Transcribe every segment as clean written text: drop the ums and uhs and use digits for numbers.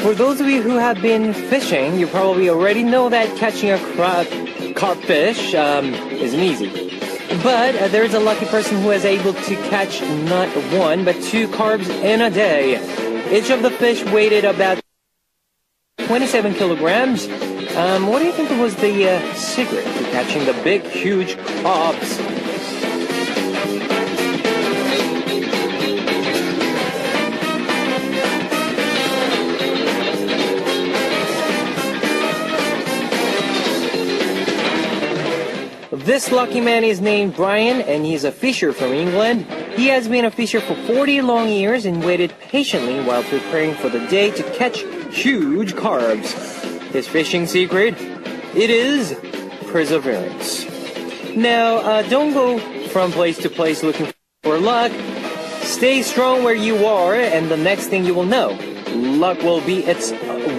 For those of you who have been fishing, you probably already know that catching a carp fish isn't easy. But there's a lucky person who is able to catch not one, but two carbs in a day. Each of the fish weighed about 27 kilograms. What do you think was the secret to catching the big, huge carbs? This lucky man is named Brian, and he's a fisher from England. He has been a fisher for 40 long years and waited patiently while preparing for the day to catch huge carbs. His fishing secret? It is perseverance. Now, don't go from place to place looking for luck. Stay strong where you are, and the next thing you will know, luck will be its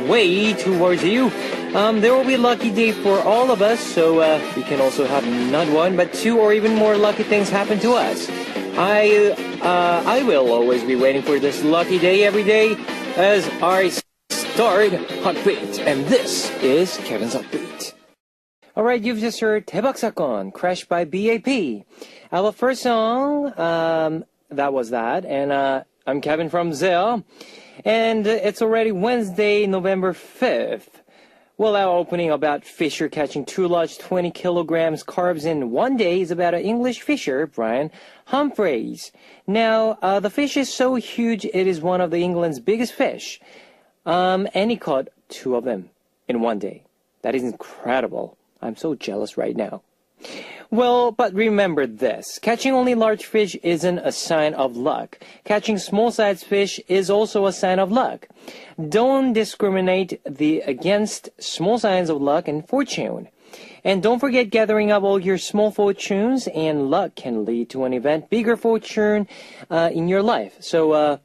way towards you. There will be a lucky day for all of us, so we can also have not one, but two or even more lucky things happen to us. I will always be waiting for this lucky day every day as I start Hotbeat, and this is Kevin's Hotbeat. Alright, you've just heard 대박 사건, Crash by BAP. Our first song, that was that, and I'm Kevin from Zell, and it's already Wednesday, November 5th. Well, our opening about fisher catching two large 20 kilograms carbs in one day is about an English fisher, Brian Humphreys. Now, the fish is so huge, it is one of England's biggest fish. And he caught two of them in one day. That is incredible. I'm so jealous right now. Well, but remember this. Catching only large fish isn't a sign of luck. Catching small-sized fish is also a sign of luck. Don't discriminate against small signs of luck and fortune. And don't forget gathering up all your small fortunes, and luck can lead to an event, bigger fortune in your life. So,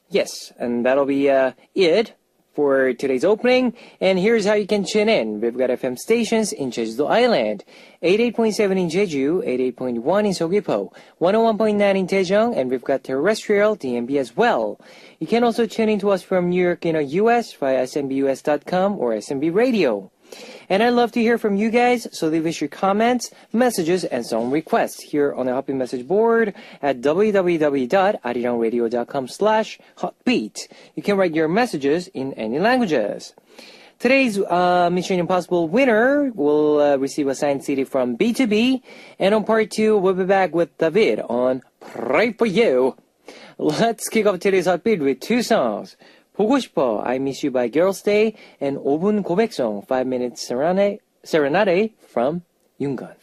yes, and that'll be it for today's opening. And here's how you can tune in. We've got FM stations in Jeju-do Island, 88.7 in Jeju, 88.1 in Seogwipo, 101.9 in Daejeong, and we've got terrestrial DMB as well. You can also tune in to us from New York, US via smbus.com or SMB Radio. And I'd love to hear from you guys, so leave us your comments, messages, and song requests here on the Hotbeat message board at www.arirangradio.com/hotbeat. You can write your messages in any languages. Today's Mission Impossible winner will receive a signed CD from B2B, and on part 2, we'll be back with David on Pray For You. Let's kick off today's Hotbeat with two songs. 보고 싶어, I Miss You by Girls' Day, and 5분 고백송, 5 Minutes Serenade from Yungan.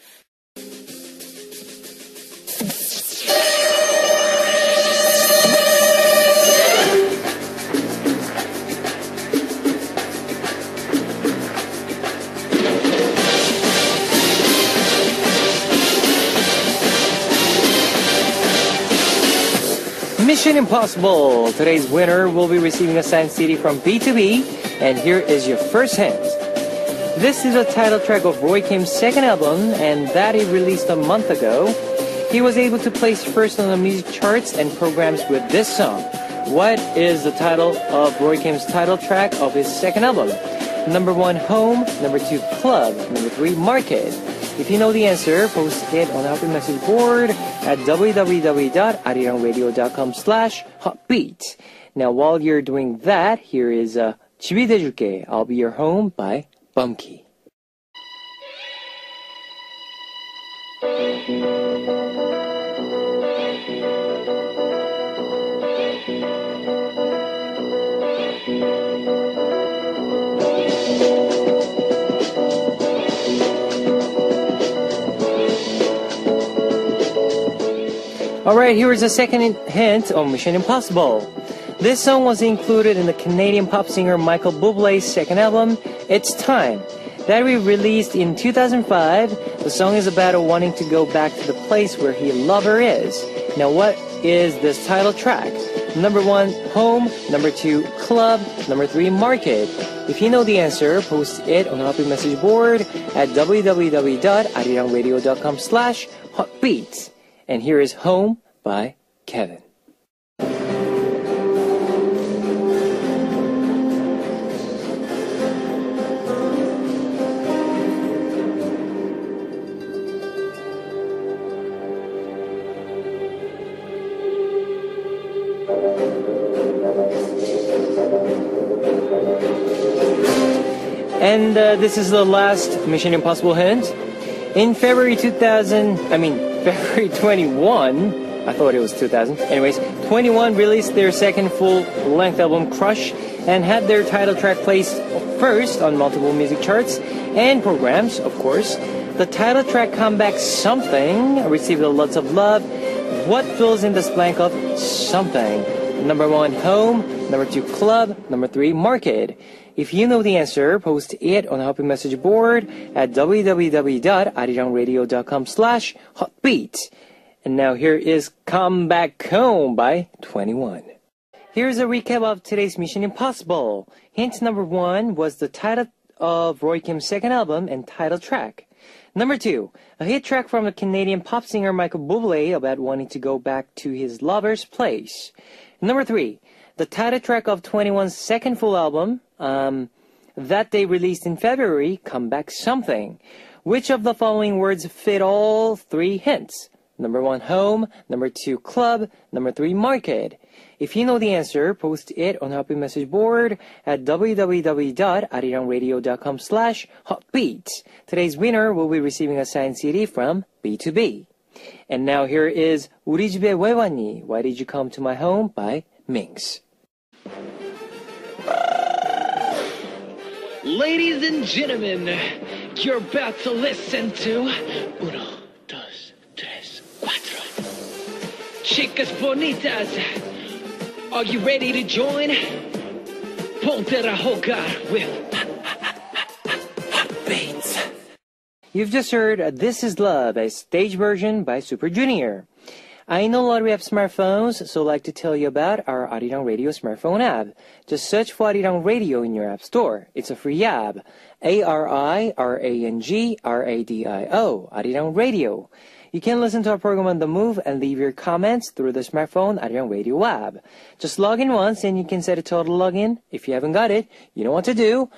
Mission Impossible! Today's winner will be receiving a signed CD from B2B, and here is your first hint. This is a title track of Roy Kim's second album, and that he released a month ago. He was able to place first on the music charts and programs with this song. What is the title of Roy Kim's title track of his second album? Number 1, Home. Number 2, Club. Number 3, Market. If you know the answer, post it on our message board at www.arirangradio.com/hotbeat. Now, while you're doing that, here is 집이 돼줄게, I'll Be Your Home by Bumkey. Alright, here is a second hint on Mission Impossible. This song was included in the Canadian pop singer Michael Bublé's second album, It's Time, that we released in 2005. The song is about wanting to go back to the place where his lover is. Now, what is this title track? Number 1, Home. Number 2, Club. Number 3, Market. If you know the answer, post it on the Hotbeat message board at www.arirangradio.com/hotbeat. And here is Home by Kevin. And this is the last Mission Impossible hint. In February 21, I thought it was 2000. Anyways, 21 released their second full-length album, Crush, and had their title track placed first on multiple music charts and programs, of course. The title track, Comeback Something, received lots of love. What fills in this blank of something? Number 1, Home. Number 2, Club. Number 3, Market. If you know the answer, post it on the Happy Message board at www.arirangradio.com/hotbeat. And now here is Come Back Home by 21. Here's a recap of today's Mission Impossible. Hint number 1 was the title of Roy Kim's second album and title track. Number 2, a hit track from the Canadian pop singer Michael Bublé about wanting to go back to his lover's place. Number 3, the title track of 21's second full album that they released in February, Come Back Something. Which of the following words fit all 3 hints? Number 1, Home. Number 2, Club. Number 3, Market. If you know the answer, post it on Happy Message board at www.arirangradio.com/hotbeat. Today's winner will be receiving a signed CD from B2B. And now here is 우리 집에 왜 왔니? Why Did You Come to My Home by Minx. Ladies and gentlemen, you're about to listen to Uno, Dos, Tres, Cuatro. Chicas bonitas, are you ready to join? Ponte a jugar with Beats. You've just heard This Is Love, a stage version by Super Junior. I know a lot of you have smartphones, so I'd like to tell you about our Arirang Radio smartphone app. Just search for Arirang Radio in your app store. It's a free app. ARIRANGRADIO, Arirang Radio. You can listen to our program on the move and leave your comments through the smartphone Arirang Radio app. Just log in once and you can set a total login. If you haven't got it, you know what to do.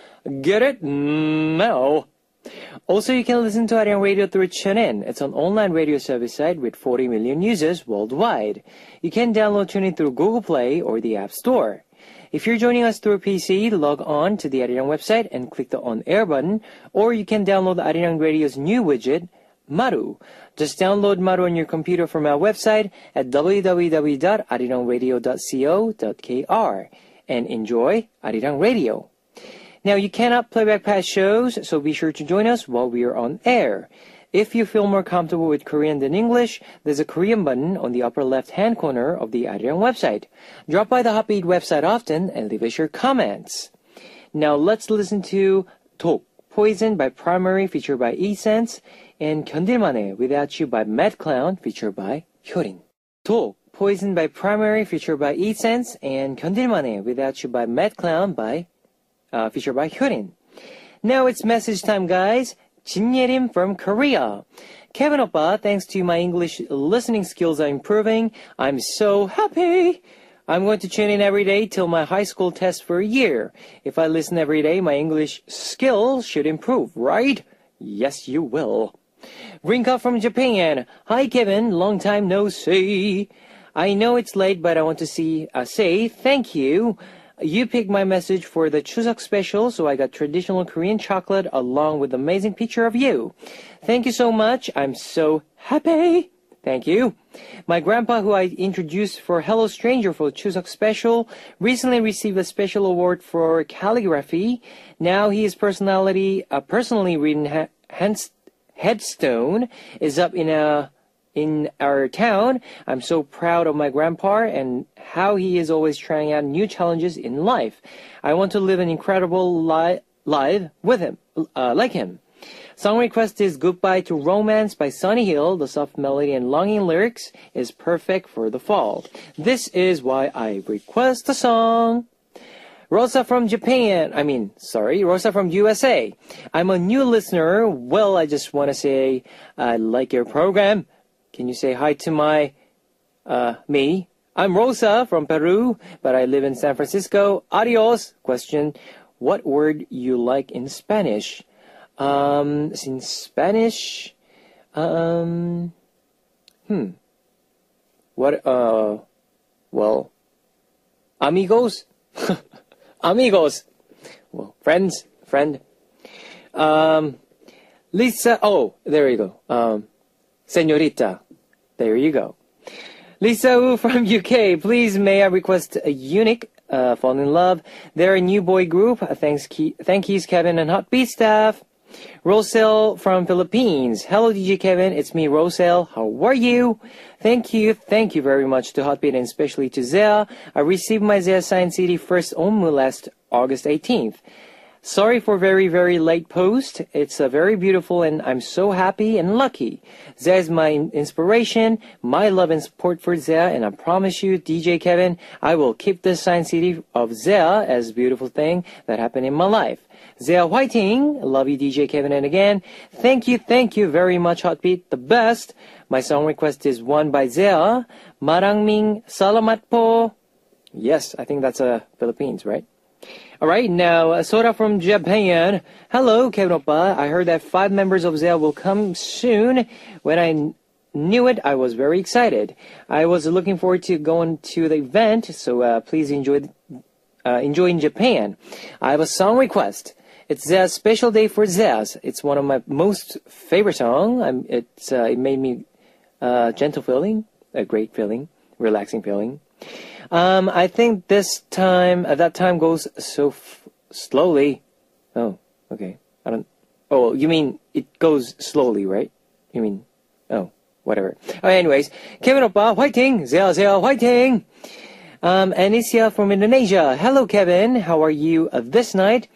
Get it now. Also, you can listen to Arirang Radio through TuneIn. It's an online radio service site with 40 million users worldwide. You can download TuneIn through Google Play or the App Store. If you're joining us through a PC, log on to the Arirang website and click the On Air button, or you can download Arirang Radio's new widget, Maru. Just download Maru on your computer from our website at www.arirangradio.co.kr and enjoy Arirang Radio. Now, you cannot play back past shows, so be sure to join us while we are on air. If you feel more comfortable with Korean than English, there's a Korean button on the upper left-hand corner of the Arirang website. Drop by the Hotbeat website often and leave us your comments. Now, let's listen to 독, Poison by Primary, featured by E-Sense, and 견딜만해, Without You by Mad Clown, featured by 효린. 독, Poison by Primary, featured by E-Sense, and 견딜만해, Without You by Mad Clown featured by 효린. Now it's message time, guys. 진예림 from Korea. Kevin Oppa, thanks to my English listening skills are improving. I'm so happy. I'm going to tune in every day till my high school test for a year. If I listen every day, my English skills should improve, right? Yes, you will. Rinka from Japan. Hi, Kevin. Long time no see. I know it's late, but I want to say thank you. You picked my message for the Chuseok special, so I got traditional Korean chocolate along with an amazing picture of you. Thank you so much. I'm so happy. Thank you. My grandpa, who I introduced for Hello Stranger for Chuseok special, recently received a special award for calligraphy. Now his personally written headstone is up in our town. I'm so proud of my grandpa and how he is always trying out new challenges in life. I want to live an incredible life with him, like him. Song request is Goodbye to Romance by Sunny Hill. The soft melody and longing lyrics is perfect for the fall. This is why I request the song. Rosa from Rosa from USA. I'm a new listener. Well, I just want to say I like your program. Can you say hi to me? I'm Rosa from Peru, but I live in San Francisco. Adios. Question, what word you like in Spanish? In Spanish, well, amigos? Amigos. Well, friend. Lisa, oh, there you go. Senorita. There you go. Lisa Wu from UK, please may I request a Unique, Fall in Love. They're a new boy group. Thank yous, Kevin and Hot Beat staff. Rosel from Philippines. Hello, DJ Kevin. It's me, Rosel. How are you? Thank you very much to Hotbeat and especially to Zea. I received my Zea signed CD first onmu last August 18th. Sorry for very, very late post. It's very beautiful and I'm so happy and lucky. Zea is my inspiration, my love and support for Zea, and I promise you, DJ Kevin, I will keep this signed CD of Zea as a beautiful thing that happened in my life. Zea Whiting, love you DJ Kevin, and again, thank you very much Hotbeat, the best. My song request is one by Zea, Maraming Salamat po. Yes, I think that's Philippines, right? Alright, now, Sora from Japan. Hello, Kevin Oppa. I heard that 5 members of Zea will come soon. When I knew it, I was very excited. I was looking forward to going to the event, so please enjoy in Japan. I have a song request. It's Zea's special day for Zea's. It's one of my most favorite songs. It made me gentle feeling, a great feeling, relaxing feeling. I think that time goes so slowly. Oh, okay. Oh, you mean it goes slowly, right? You mean, oh, whatever. Anyways, Kevin Oppa, Whiting! Zea, Whiting! Anicia from Indonesia. Hello, Kevin. How are you this night?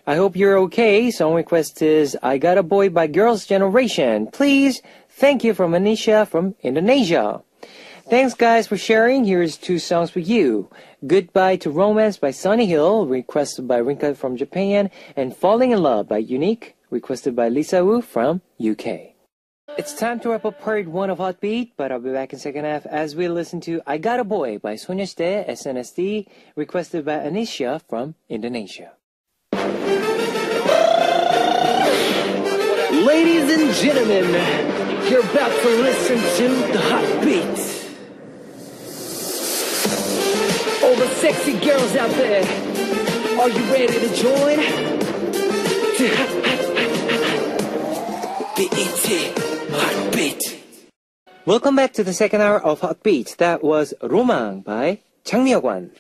I hope you're okay. Song request is I Got a Boy by Girls' Generation. Please, thank you from Anicia from Indonesia. Thanks guys for sharing. Here's 2 songs for you. Goodbye to Romance by Sunny Hill, requested by Rinka from Japan, and Falling in Love by Unique, requested by Lisa Wu from UK. It's time to wrap up part 1 of Hotbeat, but I'll be back in second half as we listen to I Got a Boy by Soñaste SNSD, requested by Anicia from Indonesia. Ladies and gentlemen, you're about to listen to the Hotbeat. All the sexy girls out there, are you ready to join? BET Hotbeat. Welcome back to the second hour of Hotbeat. That was Romang by Chang Myo-kwan.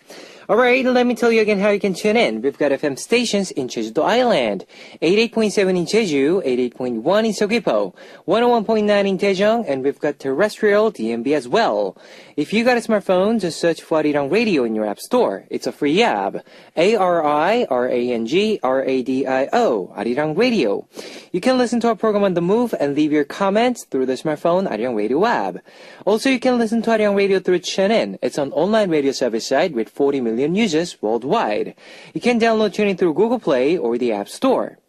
Alright, let me tell you again how you can tune in. We've got FM stations in Jeju-do Island, 88.7 in Jeju, 88.1 in Seogwipo, 101.9 in Daejeong, and we've got terrestrial DMB as well. If you got a smartphone, just search for Arirang Radio in your app store. It's a free app. ARIRANG RADIO, Arirang Radio. You can listen to our program on the move and leave your comments through the smartphone Arirang Radio app. Also, you can listen to Arirang Radio through TuneIn. It's an online radio service site with 40 million users worldwide. You can download TuneIn through Google Play or the App Store.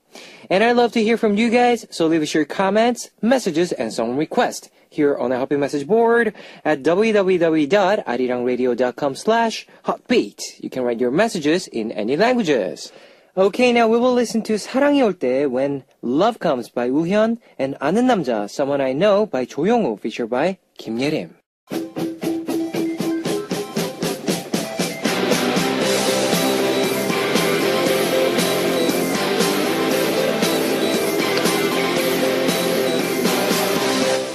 And I'd love to hear from you guys, so leave us your comments, messages, and song requests here on the Hotbeat message board at www.arirangradio.com/hotbeat. You can write your messages in any languages. Okay, now we will listen to 사랑이 올 때 When Love Comes by 우현 and 아는 남자, Someone I Know by 조용우, featured by 김예림.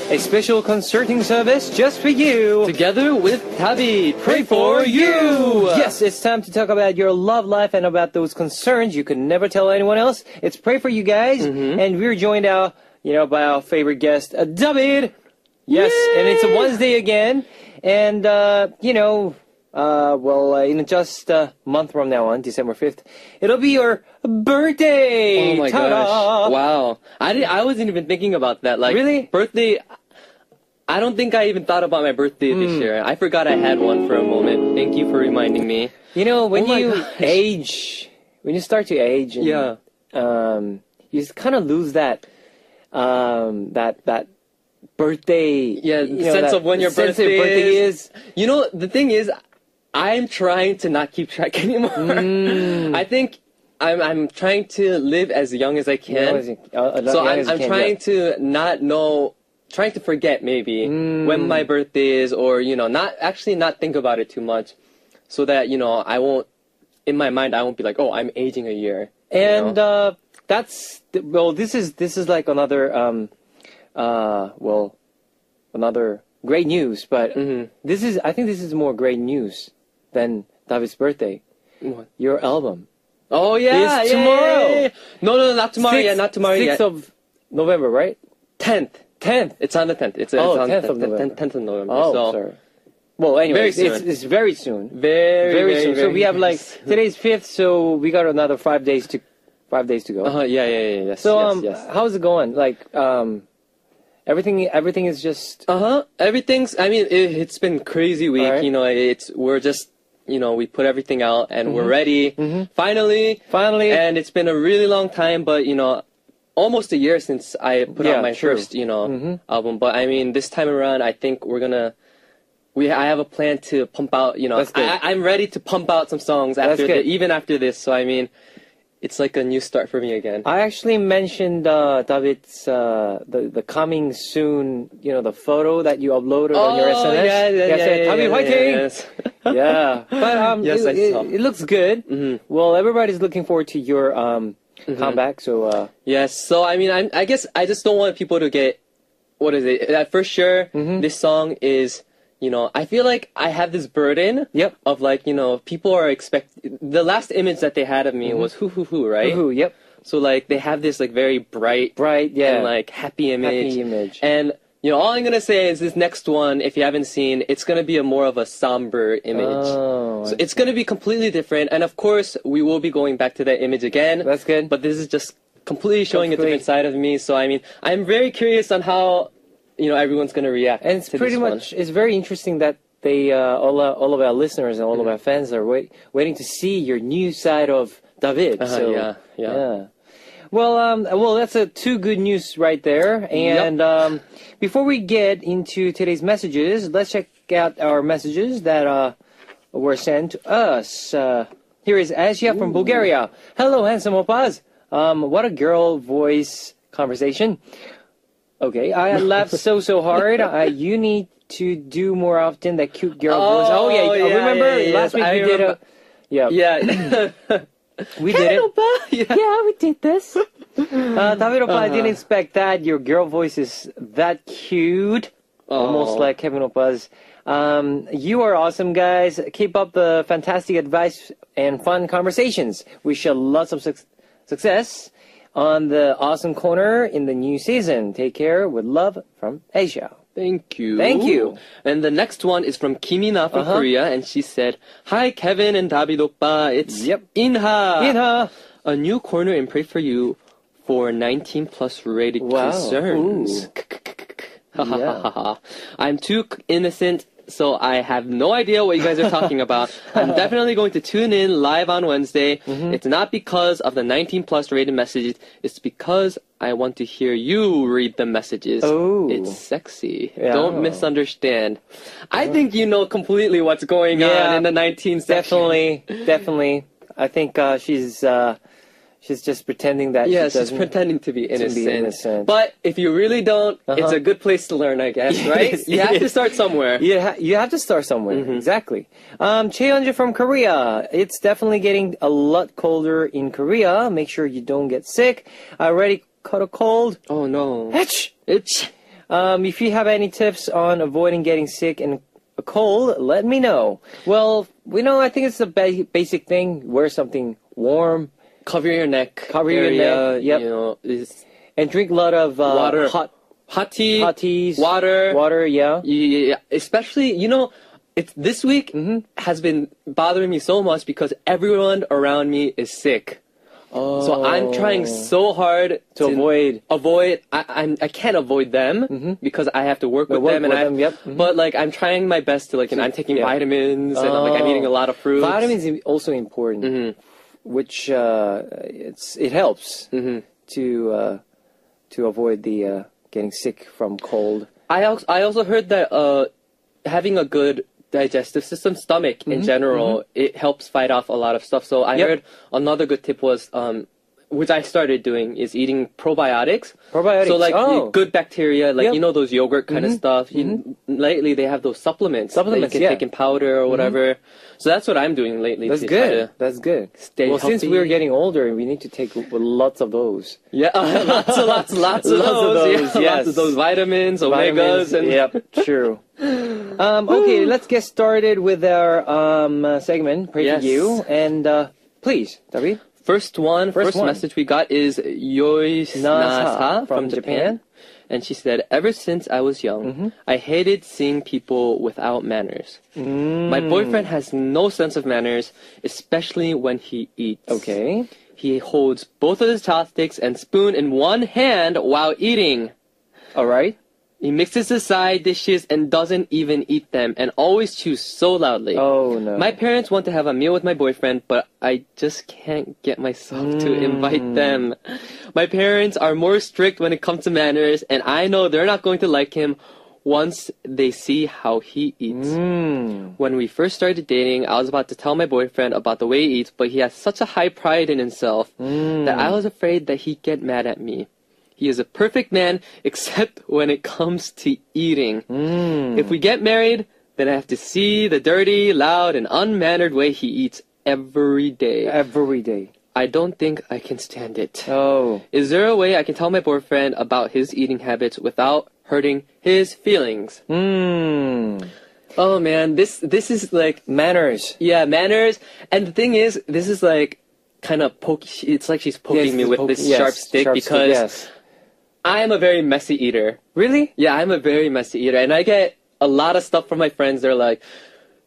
A special concerting service just for you. Together with Tabi, pray for you. Yes, it's time to talk about your love life and about those concerns you could never tell anyone else. It's Pray for You guys, and we're joined by our favorite guest, David. Yes, Yay! and it's a Wednesday again, and in just a month from now on, December 5th, it'll be your birthday. Oh my Ta-da! gosh! Wow, I wasn't even thinking about that. Like, really? Birthday. I don't think I even thought about my birthday this year. I forgot I had one for a moment. Thank you for reminding me. You know, when Oh my you gosh. age, when you start to age, and, Yeah. you kind of lose that birthday. Yeah, sense of when your sense of birthday is. You know, the thing is, I'm trying to not keep track anymore. I think I'm trying to live as young as I can. So I'm trying to not know, trying to forget maybe when my birthday is, or not think about it too much, so that I won't, in my mind I won't be like, oh, I'm aging a year. And well, this is like another another great news, but I think this is more great news than David's birthday. What? Your album. Oh yeah, it's tomorrow. Yeah. No, not tomorrow yet. Not tomorrow yet. 6th of November, right? 10th. 10th. It's on the 10th. It's on 10th of November. 10th of November. Oh, so. sorry. Well, anyway, it's very soon. Very soon. So we have like today's 5th, so we got another 5 days to go. Yeah. Yes. So yes. how's it going? Like everything is just everything's. I mean, it's been crazy week. Right. You know, we're just. You know, we put everything out and we're ready. Finally. And it's been a really long time, but you know, almost a year since I put out my first, album. But I mean, this time around, I think I have a plan to pump out, you know, I'm ready to pump out some songs even after this. So I mean, it's like a new start for me again. I actually mentioned David's the coming soon, you know, the photo that you uploaded on your SNS. Yeah. David fighting. Yes. Yeah, but yes, I saw. It looks good. Well, everybody's looking forward to your comeback. So yes. So I mean, I guess I just don't want people to get what is it? For sure, this song is. You know, I feel like I have this burden of like, you know, people are the last image that they had of me was hoo, right? Hoo, yep. So like they have this like very bright, and like happy image. And you know, all I'm gonna say is this next one, if you haven't seen, it's gonna be more of a somber image. Oh, so it's gonna be completely different. And of course, we will be going back to that image again. That's good. But this is just completely showing a different side of me. So I mean, I'm very curious on how. You know, everyone's gonna react. And it's pretty much. It's very interesting that they all of our listeners and all of our fans are waiting to see your new side of David. So yeah. Well, that's two good news right there. And before we get into today's messages, let's check out our messages that were sent to us. Here is Asia from Bulgaria. Hello, handsome oppas. What a girl voice conversation. Okay, I laughed so hard. You need to do more often that cute girl voice. Oh yeah, remember last week we did a we did it. Yeah, we did this. David Oppa, I didn't expect that. Your girl voice is that cute, almost like Kevin Oppa's. You are awesome, guys. Keep up the fantastic advice and fun conversations. Wish you lots of success on the awesome corner in the new season. Take care. With love from Asia. Thank you. Thank you. And the next one is from Kimina from Korea, and she said, "Hi, Kevin and David Oppa. It's Inha. A new corner in Pray For You for 19 plus rated concerns. I'm too innocent, so I have no idea what you guys are talking about. I'm definitely going to tune in live on Wednesday. It's not because of the 19 plus rated messages. It's because I want to hear you read the messages. Oh. It's sexy. Don't misunderstand." I think you know completely what's going on in the 19 section. Definitely. I think she's just pretending that she's pretending to be innocent. But if you really don't, it's a good place to learn, I guess, right? You have to start somewhere. You have to start somewhere. Exactly. Cheonja from Korea. It's definitely getting a lot colder in Korea. Make sure you don't get sick. I already caught a cold. Oh no. Itch. If you have any tips on avoiding getting sick and a cold, let me know. Well, I think it's a basic thing. Wear something warm. Cover your neck. Yep. You know, and drink a lot of water. Hot teas. Water. Yeah. Especially, this week has been bothering me so much because everyone around me is sick. Oh. So I'm trying so hard to avoid. I can't avoid them because I have to work with them, but like I'm trying my best to I'm taking vitamins and I'm eating a lot of fruits. Vitamins is also important. Which it helps to avoid the getting sick from cold. I also heard that having a good digestive system, stomach in general, it helps fight off a lot of stuff. So I heard another good tip was which I started doing, is eating probiotics. Probiotics. So like oh. good bacteria, like Yep. you know those yogurt kind of stuff. Lately they have those supplements. Supplements, that you can take in powder or whatever. So that's what I'm doing lately. That's to try good. to That's good. stay well, since healthy. we're getting older, we need to take lots of those. Yeah, lots of those. Yeah, yes. Lots of those vitamins, omegas, and Yep, true. Okay, let's get started with our segment, Pray Yes. for You. And please, David. First one. message we got is Yoisnasa from Japan. And she said, ever since I was young, I hated seeing people without manners. My boyfriend has no sense of manners, especially when he eats. Okay. He holds both of his chopsticks and spoon in one hand while eating. All right. He mixes the side dishes and doesn't even eat them and always chews so loudly. Oh, no. My parents want to have a meal with my boyfriend, but I just can't get myself to invite them. My parents are more strict when it comes to manners, and I know they're not going to like him once they see how he eats. When we first started dating, I was about to tell my boyfriend about the way he eats, but he has such a high pride in himself that I was afraid that he'd get mad at me. He is a perfect man, except when it comes to eating. If we get married, then I have to see the dirty, loud, and unmannered way he eats every day. Every day. I don't think I can stand it. Oh. Is there a way I can tell my boyfriend about his eating habits without hurting his feelings? Oh man, this is like Manners. yeah, manners. And the thing is, this is like kind of it's like she's poking me with this sharp stick because yes. I am a very messy eater. Really? Yeah, I'm a very messy eater, and I get a lot of stuff from my friends. They're like,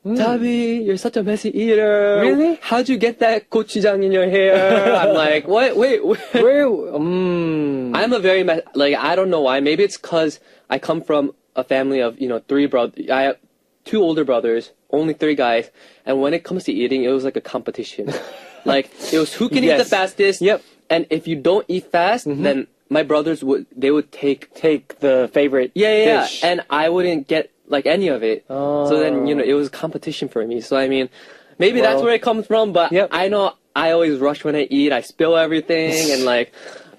Tabi, you're such a messy eater. Really? How'd you get that gochujang in your hair? I'm like, what? Wait. Where? I'm a very like, I don't know why. Maybe it's because I come from a family of, 3 brothers. I have 2 older brothers, only 3 guys, and when it comes to eating, it was like a competition. Like, it was who can eat the fastest. Yep. And if you don't eat fast, then my brothers would take the favorite dish. and I wouldn't get like any of it. So then it was competition for me. So I mean, maybe that's where it comes from. But I know I always rush when I eat. I spill everything, and like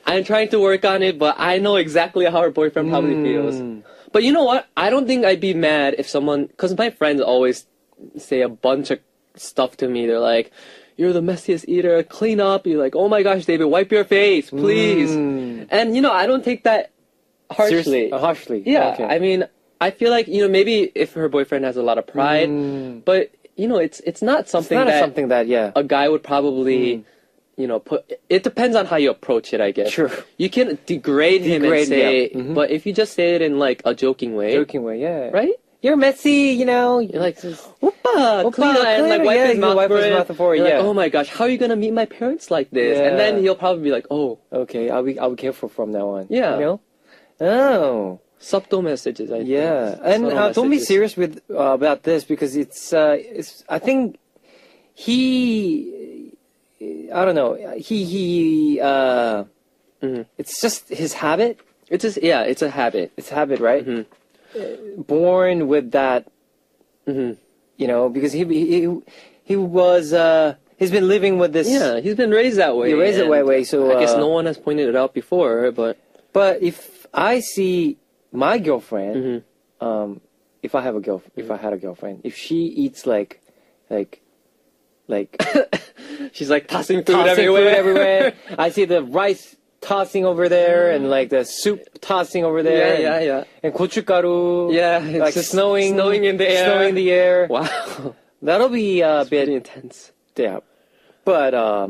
I'm trying to work on it. But I know exactly how her boyfriend probably feels. But you know what? I don't think I'd be mad if someone, because my friends always say a bunch of stuff to me. They're like, you're the messiest eater, clean up. You're like, oh my gosh, David, wipe your face, please. And, I don't take that harshly. Seriously? Harshly? Yeah, Okay. I mean, I feel like, maybe if her boyfriend has a lot of pride, but, it's not something something that, yeah. a guy would probably, it depends on how you approach it, I guess. Sure. You can degrade him and say, but if you just say it in like a joking way. Joking way, yeah. Right? You're messy, You're like, Oppa, clean up, and like wipe his mouth for it. Yeah. Like, oh my gosh, how are you gonna meet my parents like this? Yeah. And then he'll probably be like, oh. Okay, I'll be careful from now on. Yeah. Oh. Subtle messages, I think. Yeah, and don't be serious with about this because it's I think he I don't know it's just his habit. It's just it's a habit. It's habit, right? Born with that, because he was he's been living with this. Yeah, he's been raised that way. He raised it that way, so I guess no one has pointed it out before, but if I see my girlfriend, if I had a girlfriend, if she eats like she's like tossing food everywhere. I see the rice tossing over there and like the soup tossing over there. Yeah. And gochugaru. Yeah, it's like just snowing in the air. Snowing in the air. Wow. That'll be a bit intense. Yeah. But I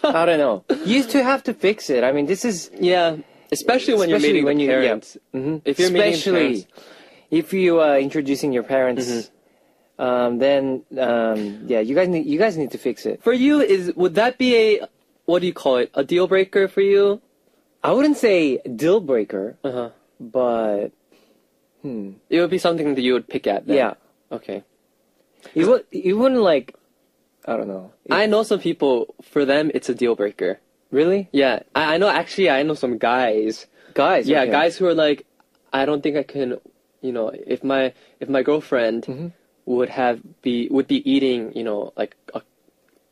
don't know. You used to have to fix it. I mean, this is especially when you're meeting the parents. If you're meeting parents. If you introducing your parents, then you guys need to fix it. For you, would that be what do you call it? A deal breaker for you? I wouldn't say deal breaker, but it would be something that you would pick at. Then. Yeah. Okay. You wouldn't like. I don't know. I know some people. For them, it's a deal breaker. Really? Yeah. I know. Actually, I know some guys. Guys. Yeah, okay. guys who are like, I don't think I can. If my girlfriend would be eating, like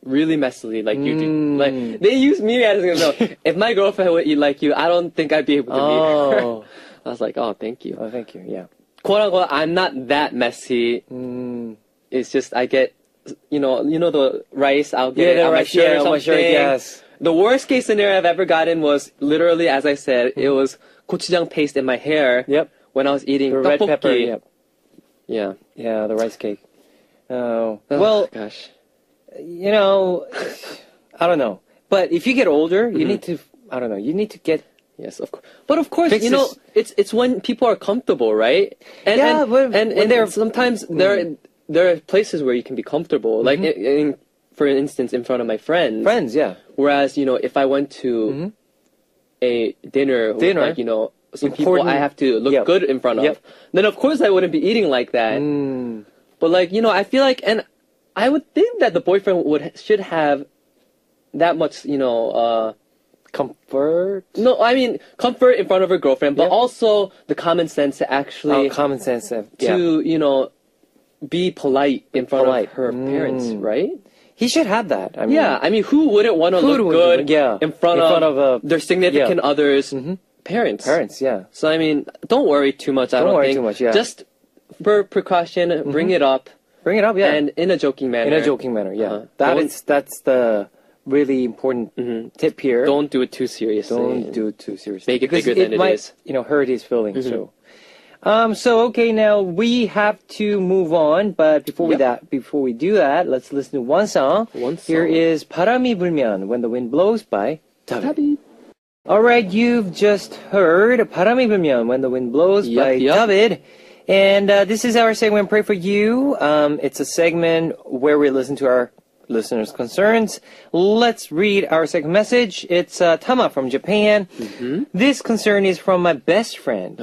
really messily like you do. Like they use me as an example. If my girlfriend would eat like you, I don't think I'd be able to meet her. I was like, oh, thank you. Oh, thank you. Yeah. Quote unquote, I'm not that messy. It's just I get, you know the rice. I'll get it on my shirt or something. My shirt, yes. The worst case scenario I've ever gotten was literally, as I said, it was gochujang paste in my hair. Yep. When I was eating the red pepper. Yep. Yeah. Yeah, the rice cake. Oh. Well, gosh. You know, I don't know. But if you get older, you need to. I don't know. You need to get. Yes, of course. But of course, Fixes. you know, it's when people are comfortable, right? And there sometimes there are places where you can be comfortable, like for instance, in front of my friends. Friends, yeah. Whereas, you know, if I went to a dinner with, like, you know, some people I have to look good in front of, then of course I wouldn't be eating like that. But like, you know, I feel like, and I would think that the boyfriend should have that much, you know, comfort. No, I mean comfort in front of her girlfriend, but also the common sense to actually common sense to you know be polite in front of her parents, right? He should have that. I mean, I mean, who wouldn't want to look good in front of their significant other's parents? Parents, yeah. So I mean, don't worry too much. I don't worry too much. Yeah. Just for precaution, bring it up. Bring it up, yeah. And in a joking manner. In a joking manner, yeah. That's the really important tip here. Don't do it too seriously. Don't do it too seriously. Make it bigger than it is. You know, hurt his feelings. So okay, now we have to move on. But before we do that, let's listen to one song. Here is 바람이 불면 When the Wind Blows by David. All right, you've just heard 바람이 불면 When the Wind Blows by David. And this is our segment, Pray For You. It's a segment where we listen to our listeners' concerns. Let's read our second message. It's Tama from Japan. This concern is from my best friend.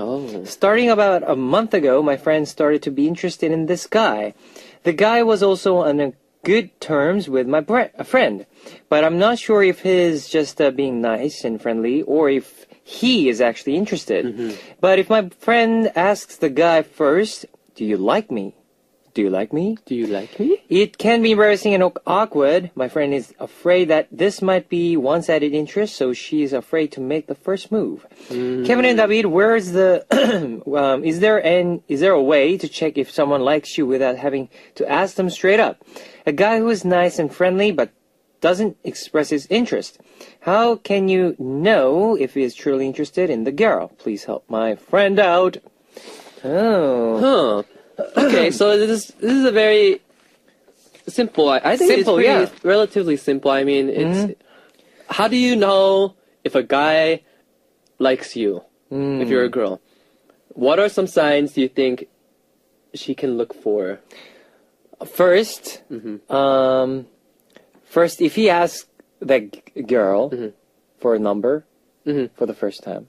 Starting about a month ago, my friend started to be interested in this guy. The guy was also on good terms with my friend, but I'm not sure if he's just being nice and friendly or if he is actually interested. But if my friend asks the guy first, do you like me? Do you like me? Do you like me? It can be embarrassing and awkward. My friend is afraid that this might be one-sided interest, so she is afraid to make the first move. Kevin and David, where is the is there a way to check if someone likes you without having to ask them straight up? A guy who is nice and friendly but doesn't express his interest. How can you know if he is truly interested in the girl? Please help my friend out. Okay, so this is a very simple. I think it's relatively simple. I mean, it's how do you know if a guy likes you? If you're a girl, what are some signs do you think she can look for? First, if he asks that girl for a number for the first time.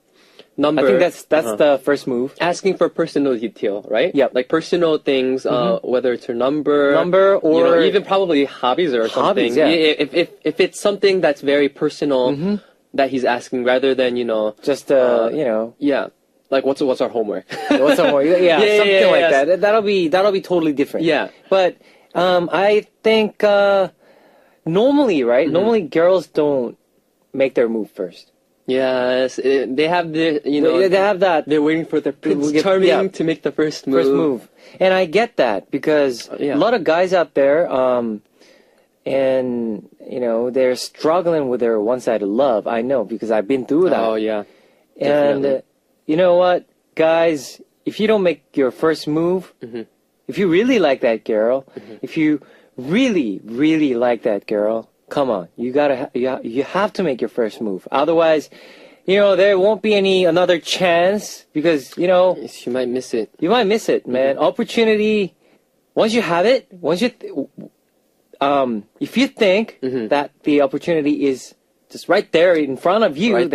Number. I think that's the first move. Asking for personal detail, right? Yeah. Like personal things, whether it's her number, or you know, even probably hobbies or something. Yeah. If it's something that's very personal that he's asking, rather than just you know. Yeah. Like what's our homework? What's our homework? Yeah, something like that. That'll be totally different. Yeah. But I think normally, right? Normally girls don't make their move first. Yes, they have the, they have that. They're waiting for their Prince Charming to make the first move. And I get that because a lot of guys out there, and they're struggling with their one-sided love. I know because I've been through that. Oh yeah, and you know what, guys, if you don't make your first move, if you really like that girl, if you really, really like that girl. Come on, you have to make your first move. Otherwise, there won't be another chance because, Yes, you might miss it. You might miss it, man. Opportunity, once you have it, if you think that the opportunity is just right there in front of you, you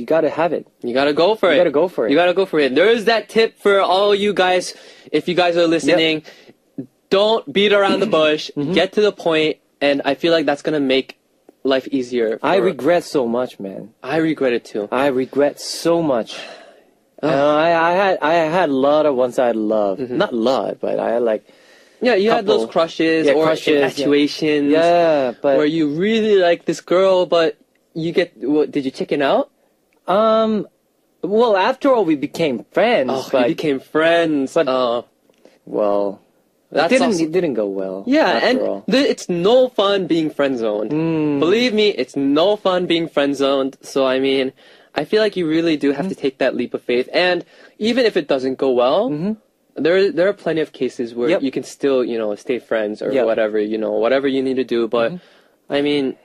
gotta have it. You gotta go for it. You gotta go for it. You gotta go for it. There is that tip for all you guys, if you guys are listening. Yep. Don't beat around the bush. Get to the point. And I feel like that's gonna make life easier. I regret so much, man. I regret it too. I regret so much. I had a lot of one-sided love. Not a lot, but I had Yeah, you had those crushes or infatuations. Yeah, but where you really like this girl, but did you chicken out? Well, after all, we became friends. Oh, we became friends. But, well, it didn't go well. Yeah, and it's no fun being friend zoned. Believe me, it's no fun being friend zoned. So I mean, I feel like you really do have to take that leap of faith. And even if it doesn't go well, there are plenty of cases where you can still, stay friends or whatever, whatever you need to do. But I mean,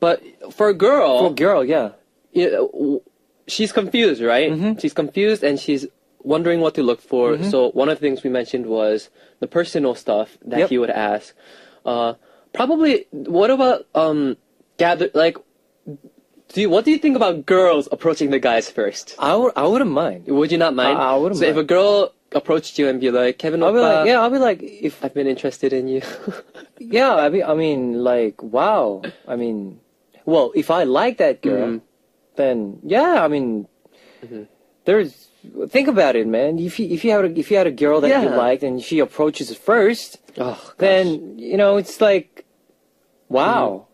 but for a girl, she's confused, right? She's confused and she's wondering what to look for. So one of the things we mentioned was the personal stuff that he would ask. Probably, what about what do you think about girls approaching the guys first? I wouldn't mind. Would you not mind? I wouldn't mind. So if a girl approached you and be like, Kevin, I'll be like, if I've been interested in you. I mean, like, wow. I mean, well, if I like that girl, then I mean, think about it, man. If you had a girl that you liked and she approaches first, then it's like, wow,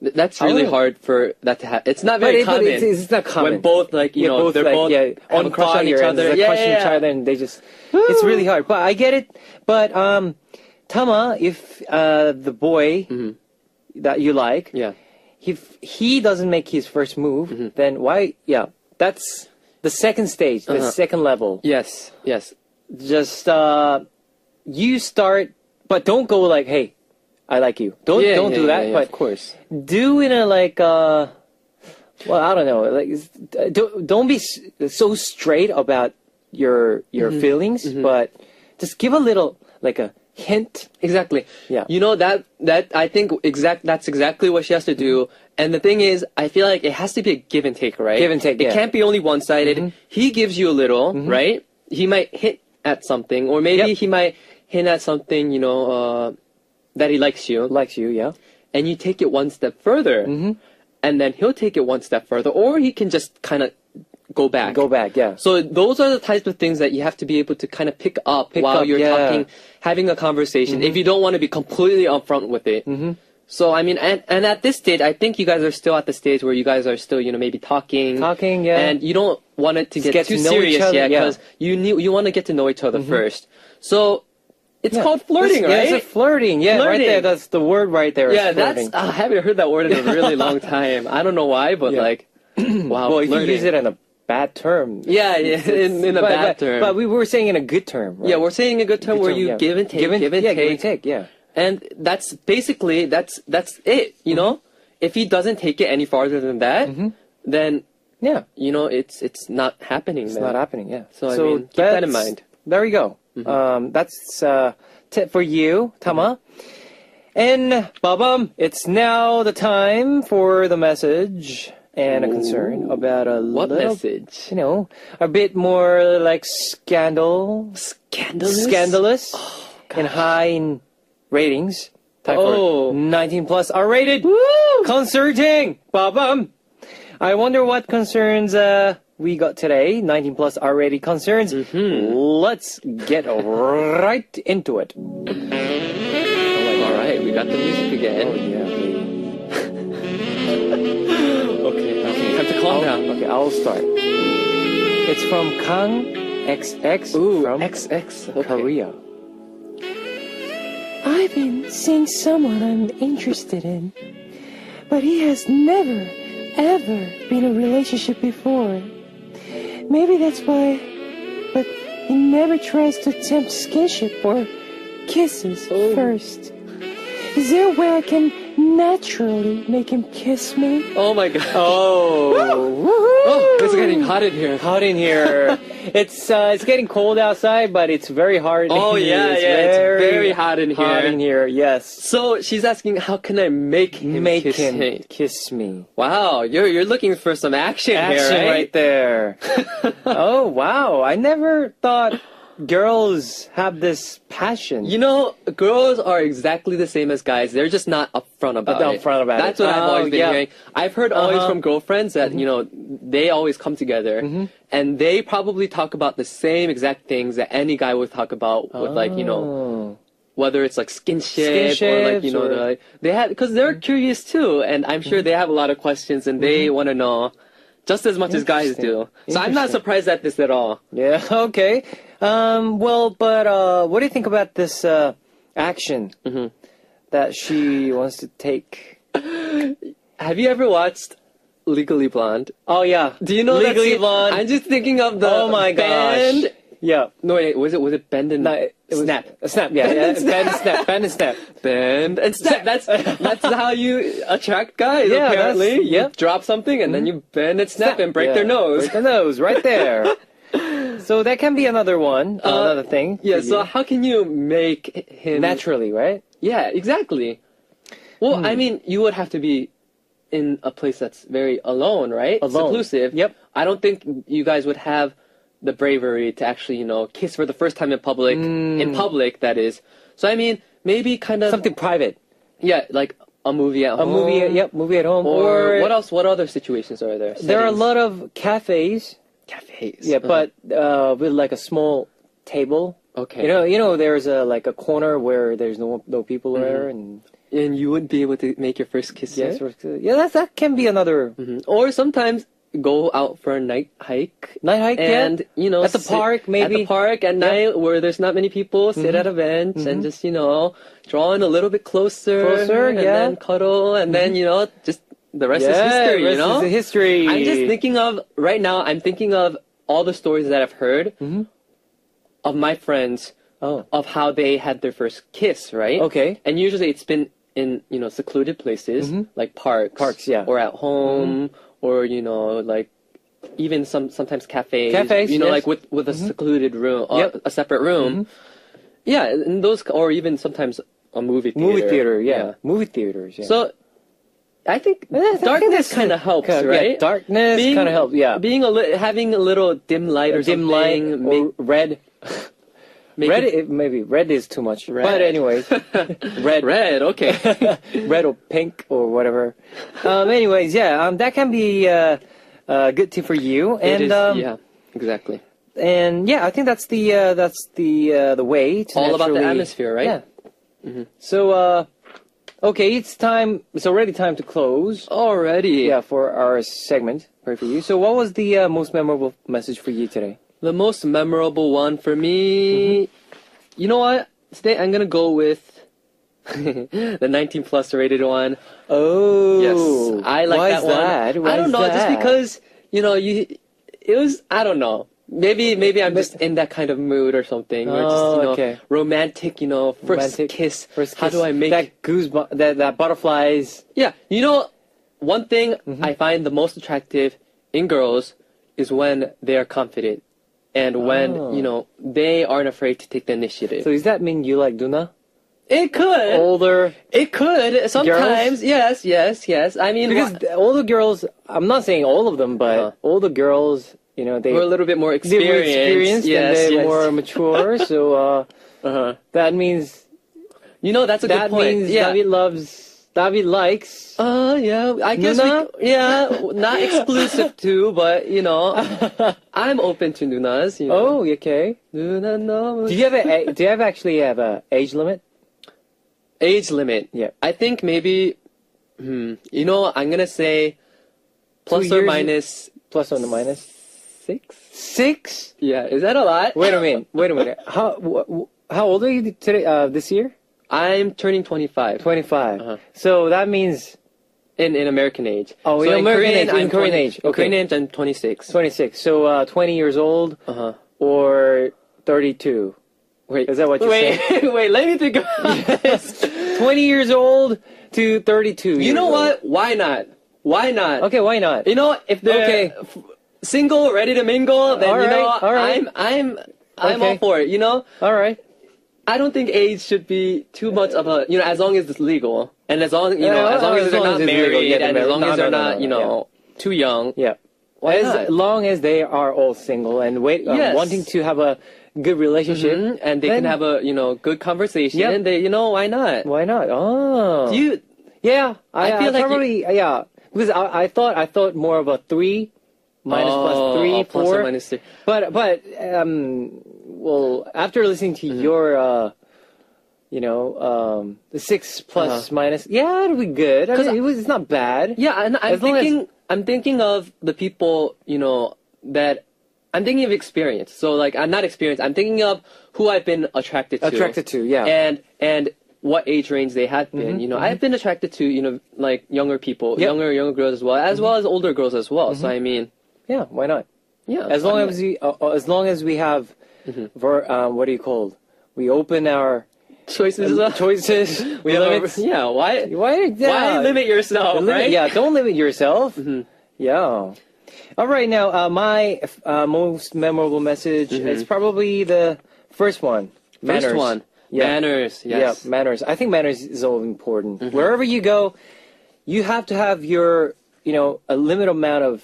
That's really hard for that to happen. It's not very common. It's not common. When both they're both on crush on each other. Crushing each other, and they just. It's really hard, but I get it. But Tama, if the boy that you like, if he doesn't make his first move, then why? Yeah, that's the second stage, the second level. Yes. Just you start, but don't go like, hey, I like you. Don't do that. Yeah, but of course, do in a like well, I don't know. Like, don't be so straight about your feelings, but just give a little like a hint. Exactly. Yeah. That I think that's exactly what she has to do. And the thing is, I feel like it has to be a give and take, right? Give and take. It can't be only one-sided. He gives you a little, right? He might hint at something, or maybe he might hint at something, that he likes you. Yeah. And you take it one step further, and then he'll take it one step further, or he can just kind of go back. Yeah. So those are the types of things that you have to be able to kind of pick up while you're talking, having a conversation, if you don't want to be completely upfront with it. So, I mean, and at this stage, I think you guys are still at the stage where you guys are still, maybe talking. And you don't want it to get too serious yet, because you want to get to know each other first. So, it's called flirting, right? Yeah, it's flirting. Yeah, flirting. Right there. That's the word right there. Yeah, I haven't heard that word in a really long time. I don't know why, but like, wow, well, flirting. If you use it in a bad term. Yeah, in a bad term. But we were saying in a good term, right? Yeah, we're saying a good term where you give and take, give and take. Yeah. And that's basically, that's it, If he doesn't take it any farther than that, then, it's not happening. It's not happening, yeah. So I mean, keep that in mind. There we go. That's tip for you, Tama. And Babam, it's now the time for the message and a concern about what message? A bit more like scandalous, and high in ratings. Time for 19 plus R-rated. Concerning, Babam. I wonder what concerns we got today. 19 plus R-rated concerns. Let's get right into it. All right, we got the music again. Oh yeah. Okay. Time to calm down. Okay, I'll start. It's from Kang XX from XX Korea. I've been seeing someone I'm interested in, but he has never, ever been in a relationship before. Maybe that's why, but he never tries to attempt skinship or kisses first. Is there a way I can naturally make him kiss me? Oh my god. Oh, it's getting hot in here. It's getting cold outside, but it's very hard. Oh yeah, it's very hot in here. Yes. So she's asking, how can I make him kiss me? Wow, you're looking for some action here, right there. Oh wow, I never thought girls have this passion. Girls are exactly the same as guys. They're just not upfront about it. That's what I've always been hearing. I've heard always from girlfriends that, they always come together and they probably talk about the same exact things that any guy would talk about with like, you know, whether it's like skinship or like, you know, they had, because they're curious too, and I'm sure they have a lot of questions and they want to know just as much as guys do. So I'm not surprised at this at all. Yeah, okay. Well, but what do you think about this action that she wants to take? Have you ever watched Legally Blonde? Oh yeah. Do you know Legally Blonde? I'm just thinking of the gosh. Yeah. No, wait, was it Bend and Snap? Snap, yeah. Bend and Snap. Bend and Snap. Bend and Snap. That's how you attract guys, apparently. You drop something and then you bend and snap and break their nose. Break their nose, right there. So that can be another one, another thing. Yeah, so how can you make him... Naturally, right? Yeah, exactly. Well, I mean, you would have to be in a place that's very alone, right? Alone. Seclusive. Yep. I don't think you guys would have the bravery to actually, you know, kiss for the first time in public. In public, that is. So, I mean, maybe kind of... Something private. Yeah, like a movie at home. Movie at home. Or what else? What other situations are there? There are a lot of cafes. Yeah, but with like a small table. Okay. You know, there's like a corner where there's no people there, and you wouldn't be able to make your first kiss. Yes, yeah, that can be another. Or sometimes go out for a night hike. And you know, at the park, maybe at the park at night where there's not many people, sit at a bench and just, you know, draw in a little bit closer, and then cuddle, and then, you know, just the rest is history. You know, history. I'm just thinking of right now. I'm thinking of all the stories that I've heard of my friends of how they had their first kiss. Right. Okay. And usually it's been in, you know, secluded places like parks, or at home. Or, you know, like, even sometimes cafes. You know, like with a secluded room, a separate room. Yeah, and those, or even sometimes a movie theater. Movie theaters, yeah. So, I think darkness kind of helps, right? Yeah, darkness kind of helps, yeah. Being having a little dim light or dim something. Or red. Red is too much. Red. But anyways, red, okay. Red or pink or whatever. Anyways, yeah, that can be a good tip for you. And yeah, exactly. And yeah, I think that's the way to all about the atmosphere, right? Yeah. So okay, it's already time to close. Already. Yeah, for our segment. Right for you. So what was the most memorable message for you today? The most memorable one for me, you know what? Today I'm gonna go with the 19 plus rated one. Oh, yes, I like that one. I don't know, just because, you know, it was, I don't know. Maybe I'm just in that kind of mood or something. Or just, you know, romantic, you know, first kiss. How do I make that goosebump, that butterflies? Yeah, you know, one thing I find the most attractive in girls is when they are confident. And when, you know, they aren't afraid to take the initiative. So does that mean you like Duna? It could. Older. It could. Sometimes. Girls? Yes. I mean, because older girls, I'm not saying all of them, but older girls, you know, they're a little bit more experienced. And they're more mature. So, that means, you know, that's a good point. That means David likes. Yeah, I guess not exclusive to, but, you know, I'm open to Nunas. You know. Oh, okay. Nuna, no. Do you actually have a age limit? Age limit? Yeah. I think maybe, you know, I'm gonna say plus or minus 6? 6? Yeah, is that a lot? Wait a minute. How old are you today? This year? I'm turning 25. 25. So that means in American age. Oh, so in Korean age. Okay. Korean age, I'm 26. 26. So 20 years old or 32. Wait, is that what you're saying? Wait, let me think about this. 20 years old to 32. You know what? Why not? Okay, why not? You know, if they're single, ready to mingle, then I'm all for it. You know. All right. I don't think age should be too much of a, you know, as long as it's legal, and as long, as long as they're not married, and as long as they're not, you know, too young. Yeah. As long as they are all single and wanting to have a good relationship, and they can have a, you know, good conversation, and they, you know, why not? Why not? Oh. Do you? Yeah. I feel like probably, because I thought more of a 3 minus plus 3, 4. Plus or minus 3. But well, after listening to your, the 6 plus minus, yeah, it'll be good. I mean, it's not bad. Yeah, and I'm thinking of the people, that I'm thinking of experience. So like, I'm not experienced. I'm thinking of who I've been attracted to. Attracted to, yeah. And what age range they have been. I've been attracted to, like younger people, younger girls as well as older girls as well. So I mean, yeah, why not? Yeah, as long as we have, what do you call it? We open our choices. We limit. Yeah, why limit yourself? Right? Yeah, don't limit yourself. Yeah. All right, now my most memorable message is probably the first one. Manners. First one. Yeah. Manners. Yes. Yeah, manners. I think manners is all important. Wherever you go, you have to have your, a limited amount of,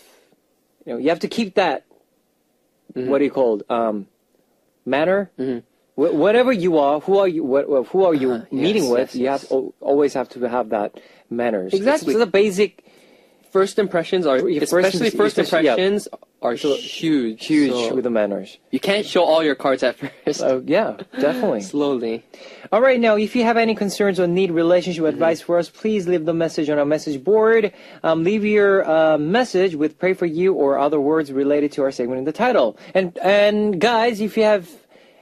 you have to keep that. What do you call it? Manner. Whatever you are, who are you meeting with? You have always have to have that manners. Exactly. It's the basic. First impressions are, especially first impressions, are huge. Huge with the manners. You can't show all your cards at first. Yeah, definitely. Slowly. All right, now, if you have any concerns or need relationship advice for us, please leave the message on our message board. Leave your message with pray for you or other words related to our segment in the title. And guys, if you have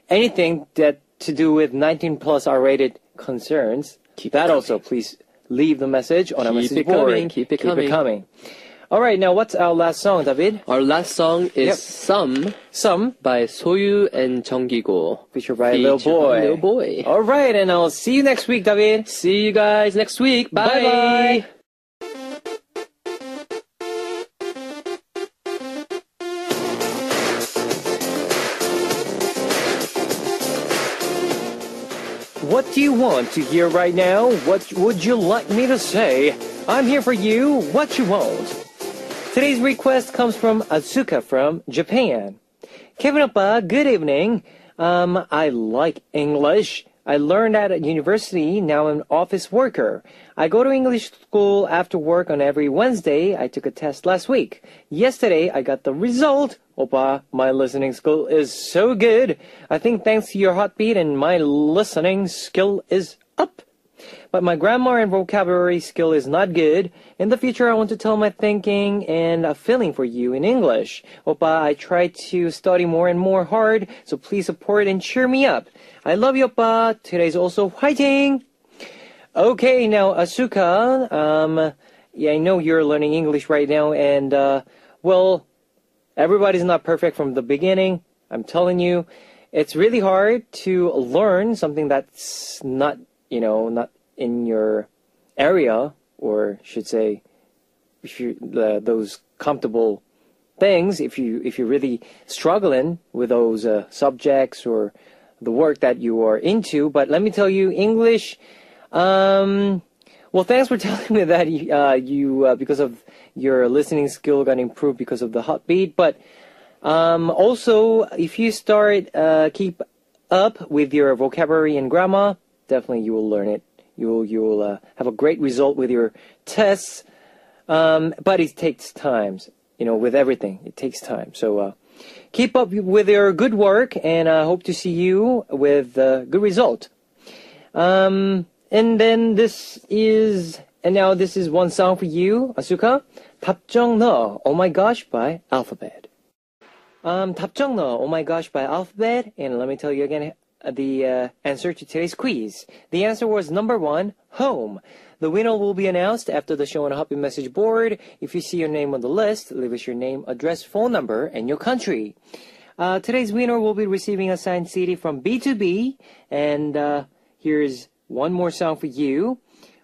anything that to do with 19 plus R-rated concerns, also please leave the message on our message board. Keep it coming. All right, now what's our last song, David? Our last song is Some by Soyu and Jeonggigo. Featured by Lil Boy. All right, and I'll see you next week, David. See you guys next week. Bye. What do you want to hear right now? What would you like me to say? I'm here for you. What you want? Today's request comes from Asuka from Japan. Kevin Oppa, good evening. I like English. I learned at university. Now I'm an office worker. I go to English school after work on every Wednesday. I took a test last week. Yesterday, I got the result. Oppa, my listening skill is so good. I think thanks to your heartbeat and my listening skill is up. But my grammar and vocabulary skill is not good. In the future, I want to tell my thinking and a feeling for you in English. Oppa, I try to study more and more hard, so please support and cheer me up. I love you, Oppa. Today's also fighting. Okay, now, Asuka, I know you're learning English right now, and, everybody's not perfect from the beginning. I'm telling you, it's really hard to learn something that's not not in your area, or should say, if you those comfortable things. If you're really struggling with those subjects or the work that you are into, but let me tell you, English. Well, thanks for telling me that you because of your listening skill got improved because of the heartbeat. But also, if you start keep up with your vocabulary and grammar, definitely you will learn it. You will have a great result with your tests. But it takes time. With everything, it takes time. So keep up with your good work, and I hope to see you with a good result. And then this is one song for you, Asuka. 답정 너, Oh My Gosh by Alphabet. 답정 너, Oh My Gosh by Alphabet. And let me tell you again the answer to today's quiz. The answer was number 1, home. The winner will be announced after the show on a happy message board. If you see your name on the list, leave us your name, address, phone number, and your country. Today's winner will be receiving a signed CD from B2B. And here's one more song for you.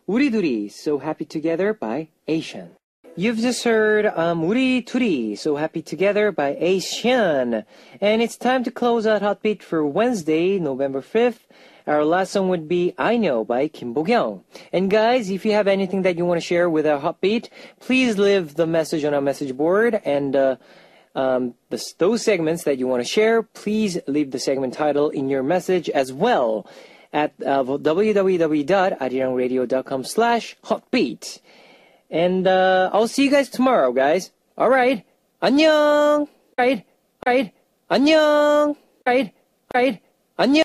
우리 둘이, So Happy Together by Asian. You've just heard 우리 둘이, So Happy Together by Asian. And it's time to close out Heartbeat for Wednesday, November 5th. Our last song would be I Know by Kim Bo-kyung. And guys, if you have anything that you want to share with our Heartbeat, please leave the message on our message board. And those segments that you want to share, please leave the segment title in your message as well at www.arirangradio.com/heartbeat. And I'll see you guys tomorrow, guys. All right. 안녕. Right. Right. 안녕. Right. Right. 안녕.